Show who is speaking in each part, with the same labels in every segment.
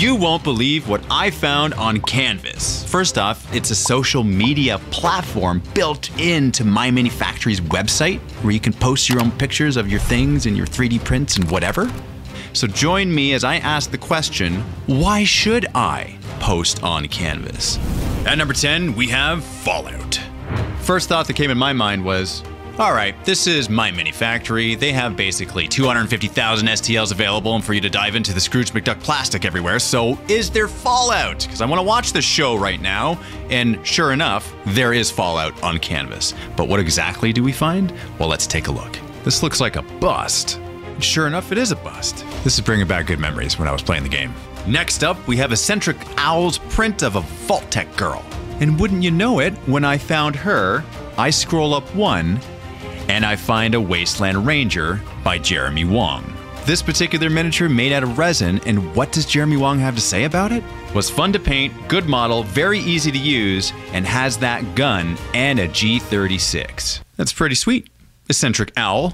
Speaker 1: You won't believe what I found on Canvas. First off, it's a social media platform built into MyMiniFactory's website where you can post your own pictures of your things and your 3D prints and whatever. So join me as I ask the question, why should I post on Canvas? At number 10, we have Fallout. First thought that came in my mind was, all right, this is MyMiniFactory. They have basically 250,000 STLs available and for you to dive into the Scrooge McDuck plastic everywhere. So is there Fallout? Because I want to watch this show right now. And sure enough, there is Fallout on Canvas. But what exactly do we find? Well, let's take a look. This looks like a bust. And sure enough, it is a bust. This is bringing back good memories when I was playing the game. Next up, we have Eccentric Owl's print of a Vault-Tec girl. And wouldn't you know it, when I found her, I scroll up one, and I find a Wasteland Ranger by Jeremy Wong. This particular miniature made out of resin, and what does Jeremy Wong have to say about it? Was fun to paint, good model, very easy to use, and has that gun and a G36. That's pretty sweet. Eccentric Owl.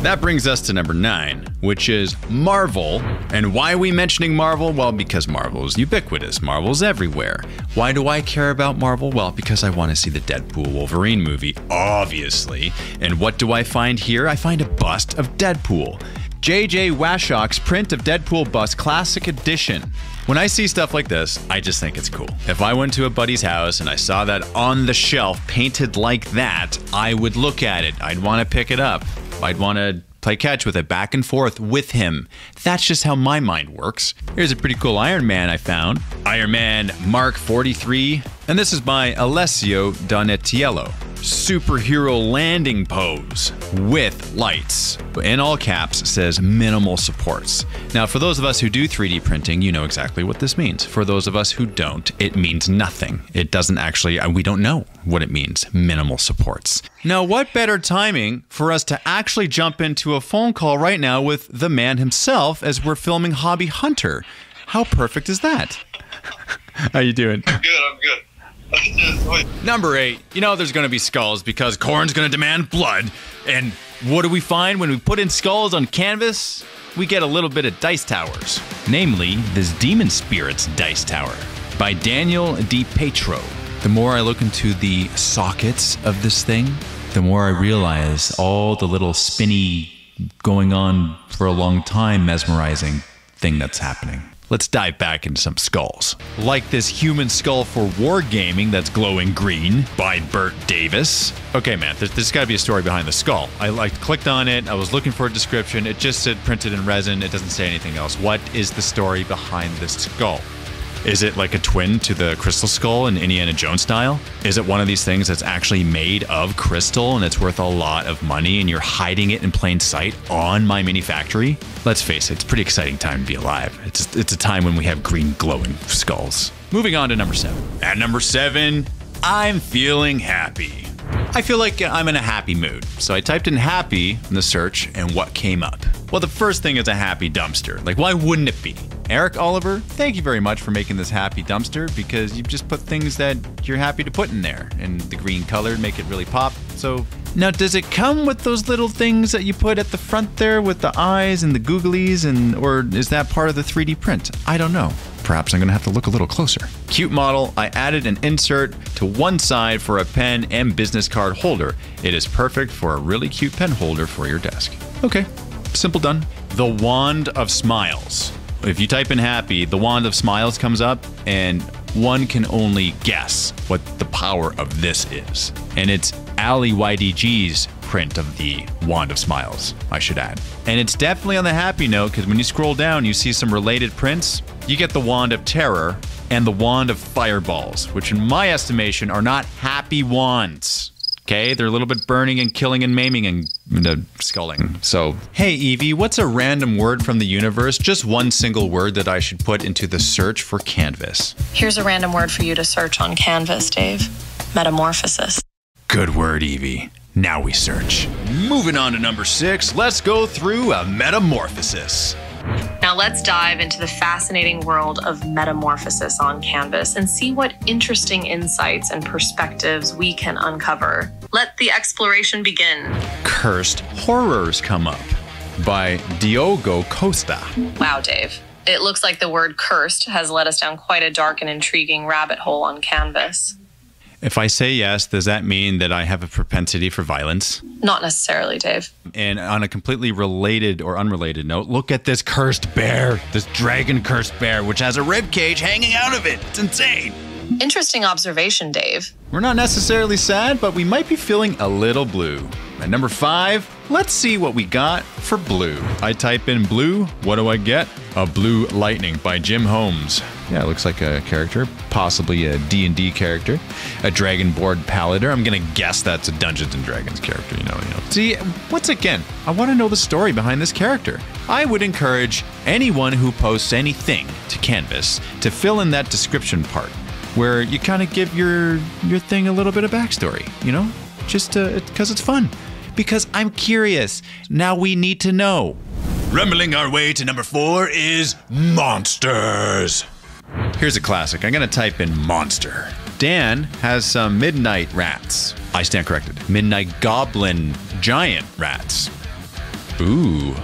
Speaker 1: That brings us to number 9, which is Marvel. And why are we mentioning Marvel? Well, because Marvel is ubiquitous. Marvel's everywhere. Why do I care about Marvel? Well, because I want to see the Deadpool Wolverine movie, obviously. And what do I find here? I find a bust of Deadpool. J.J. Washock's print of Deadpool bust Classic Edition. When I see stuff like this, I just think it's cool. If I went to a buddy's house and I saw that on the shelf painted like that, I would look at it. I'd want to pick it up. I'd want to play catch with it back and forth with him. That's just how my mind works. Here's a pretty cool Iron Man I found. Iron Man Mark 43. And this is by Alessio Donatiello. Superhero landing pose with lights. In all caps says minimal supports. Now for those of us who do 3D printing, you know exactly what this means. For those of us who don't, it means nothing. It doesn't actually, we don't know what it means, minimal supports. Now what better timing for us to actually jump into a phone call right now with the man himself as we're filming Hobby Hunter. How perfect is that? How you doing?
Speaker 2: I'm good.
Speaker 1: Number 8, you know there's going to be skulls because Corn's going to demand blood. And what do we find when we put in skulls on canvas? We get a little bit of dice towers. Namely, this Demon Spirits dice tower by Daniel DiPietro. The more I look into the sockets of this thing, the more I realize all the little spinny, going on for a long time, mesmerizing thing that's happening. Let's dive back into some skulls. Like this human skull for Wargaming that's glowing green by Bert Davis. Okay, man, there's got to be a story behind the skull. I clicked on it, I was looking for a description, it just said printed in resin, it doesn't say anything else. What is the story behind this skull? Is it like a twin to the crystal skull in Indiana Jones style? Is it one of these things that's actually made of crystal and it's worth a lot of money and you're hiding it in plain sight on MyMiniFactory? Let's face it, it's a pretty exciting time to be alive. It's a time when we have green glowing skulls. Moving on to number 7. At number 7, I'm feeling happy. I feel like I'm in a happy mood. So I typed in happy in the search and what came up? Well, the first thing is a happy dumpster. Like, why wouldn't it be? Eric Oliver, thank you very much for making this happy dumpster because you've just put things that you're happy to put in there and the green color make it really pop. So now, does it come with those little things that you put at the front there with the eyes and the googlies or is that part of the 3D print? I don't know. Perhaps I'm gonna have to look a little closer. Cute model, I added an insert to one side for a pen and business card holder. It is perfect for a really cute pen holder for your desk. Okay, simple done. The Wand of Smiles. If you type in happy, the Wand of Smiles comes up and one can only guess what the power of this is. And it's Ali YDG's print of the Wand of Smiles, I should add. And it's definitely on the happy note because when you scroll down, you see some related prints. You get the Wand of Terror and the Wand of Fireballs, which in my estimation are not happy wands. Okay, they're a little bit burning and killing and maiming and sculling. So, hey Evie, what's a random word from the universe? Just one single word that I should put into the search for Canvas.
Speaker 3: Here's a random word for you to search on Canvas, Dave. Metamorphasis.
Speaker 1: Good word, Evie. Now we search. Moving on to number 6, let's go through a metamorphosis.
Speaker 3: Now let's dive into the fascinating world of metamorphosis on Canvas and see what interesting insights and perspectives we can uncover. Let the exploration begin.
Speaker 1: Cursed Horrors come up by Diogo Costa.
Speaker 3: Wow, Dave. It looks like the word cursed has led us down quite a dark and intriguing rabbit hole on canvas.
Speaker 1: If I say yes, does that mean that I have a propensity for violence?
Speaker 3: Not necessarily, Dave.
Speaker 1: And on a completely related or unrelated note, look at this cursed bear, this dragon cursed bear, which has a rib cage hanging out of it. It's insane.
Speaker 3: Interesting observation, Dave.
Speaker 1: We're not necessarily sad, but we might be feeling a little blue. At number 5, let's see what we got for blue. I type in blue, what do I get? A Blue Lightning by Jim Holmes. Yeah, it looks like a character, possibly a D&D character, a Dragonborn Paladin. I'm gonna guess that's a Dungeons & Dragons character, you know. See, once again, I wanna know the story behind this character. I would encourage anyone who posts anything to Canvas to fill in that description part, where you kind of give your thing a little bit of backstory, you know? Just because it's fun. Because I'm curious. Now we need to know. Rumbling our way to number 4 is monsters. Here's a classic. I'm gonna type in monster. Dan has some midnight rats. I stand corrected. Midnight goblin giant rats. Ooh.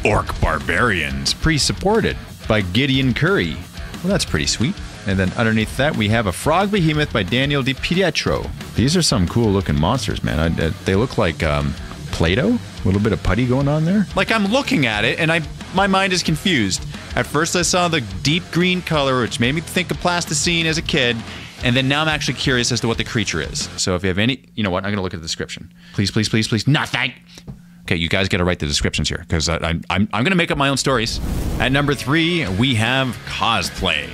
Speaker 1: Orc barbarians, pre-supported by Gideon Curry. Well, that's pretty sweet. And then underneath that, we have a frog behemoth by Daniel DiPietro. These are some cool looking monsters, man. They look like Play-Doh. A little bit of putty going on there. Like, I'm looking at it and my mind is confused. At first I saw the deep green color, which made me think of plasticine as a kid. And then now I'm actually curious as to what the creature is. So if you have any, you know what, I'm gonna look at the description. Please, please, please, please, nothing. Okay, you guys gotta write the descriptions here, because I'm gonna make up my own stories. At number 3, we have Cosplay.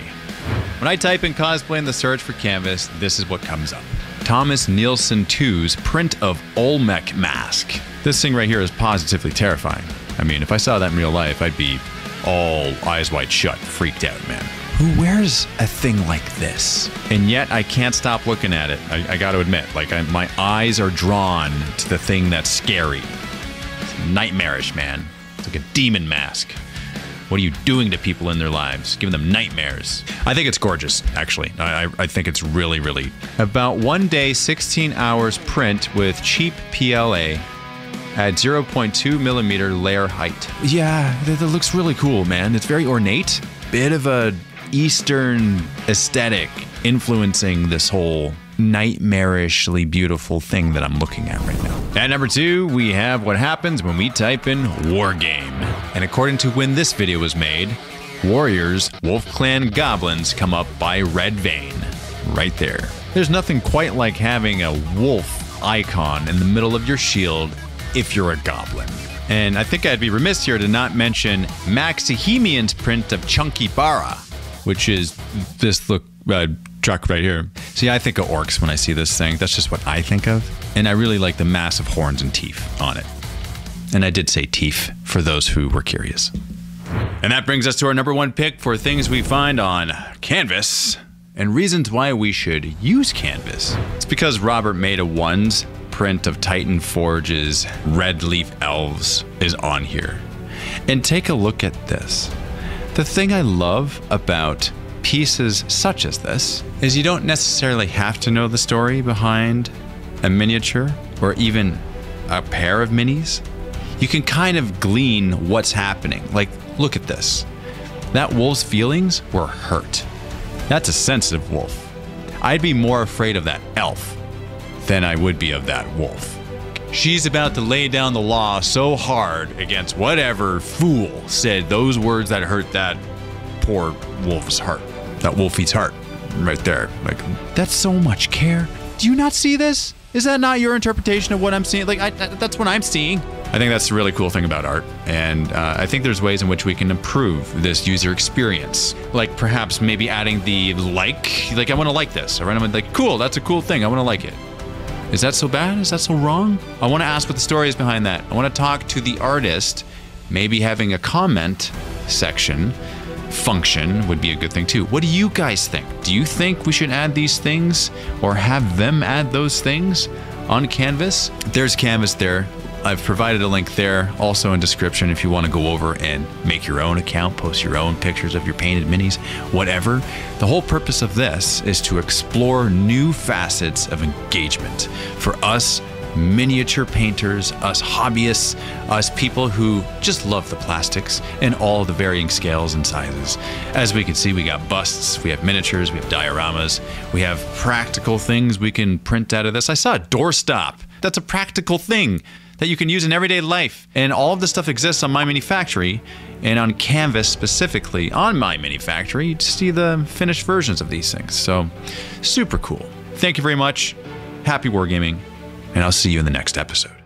Speaker 1: When I type in cosplay in the search for Canvas, this is what comes up. Thomas Nielsen II's print of Olmec mask. This thing right here is positively terrifying. I mean, if I saw that in real life, I'd be all eyes wide shut, freaked out, man. Who wears a thing like this? And yet I can't stop looking at it. I gotta admit, like my eyes are drawn to the thing that's scary. It's nightmarish, man. It's like a demon mask. What are you doing to people in their lives? Giving them nightmares. I think it's gorgeous, actually. I think it's really, really. About 1 day, 16 hours print with cheap PLA at 0.2 millimeter layer height. Yeah, that looks really cool, man. It's very ornate. Bit of a Eastern aesthetic influencing this whole nightmarishly beautiful thing that I'm looking at right now. At number 2, we have what happens when we type in Wargame. And according to when this video was made, warriors, wolf clan goblins come up by Red Vein. Right there. There's nothing quite like having a wolf icon in the middle of your shield if you're a goblin. And I think I'd be remiss here to not mention Maxihemian's print of Chunky Bara, which is this truck right here. See, I think of orcs when I see this thing. That's just what I think of. And I really like the massive horns and teeth on it. And I did say teeth for those who were curious. And that brings us to our number 1 pick for things we find on Canvas and reasons why we should use Canvas. It's because Robert made a ones print of Titan Forge's Red Leaf Elves is on here. And take a look at this. The thing I love about pieces such as this is you don't necessarily have to know the story behind a miniature or even a pair of minis. You can kind of glean what's happening. Like, look at this. That wolf's feelings were hurt. That's a sensitive wolf. I'd be more afraid of that elf than I would be of that wolf. She's about to lay down the law so hard against whatever fool said those words that hurt that poor wolf's heart. That wolfie's heart. Right there. Like, that's so much care. Do you not see this? Is that not your interpretation of what I'm seeing? Like, that's what I'm seeing. I think that's the really cool thing about art. And I think there's ways in which we can improve this user experience. Like perhaps maybe adding the like I want to like this. All right, I'm like, cool, that's a cool thing. I want to like it. Is that so bad? Is that so wrong? I want to ask what the story is behind that. I want to talk to the artist. Maybe having a comment section function would be a good thing too. What do you guys think? Do you think we should add these things or have them add those things on Canvas? There's Canvas there. I've provided a link there, also in description if you want to go over and make your own account, post your own pictures of your painted minis, whatever. The whole purpose of this is to explore new facets of engagement for us miniature painters, us hobbyists, us people who just love the plastics in all the varying scales and sizes. As we can see, we got busts, we have miniatures, we have dioramas, we have practical things we can print out of this. I saw a doorstop. That's a practical thing that you can use in everyday life. And all of this stuff exists on MyMiniFactory and on Canvas specifically on MyMiniFactory to see the finished versions of these things. So super cool. Thank you very much. Happy wargaming, and I'll see you in the next episode.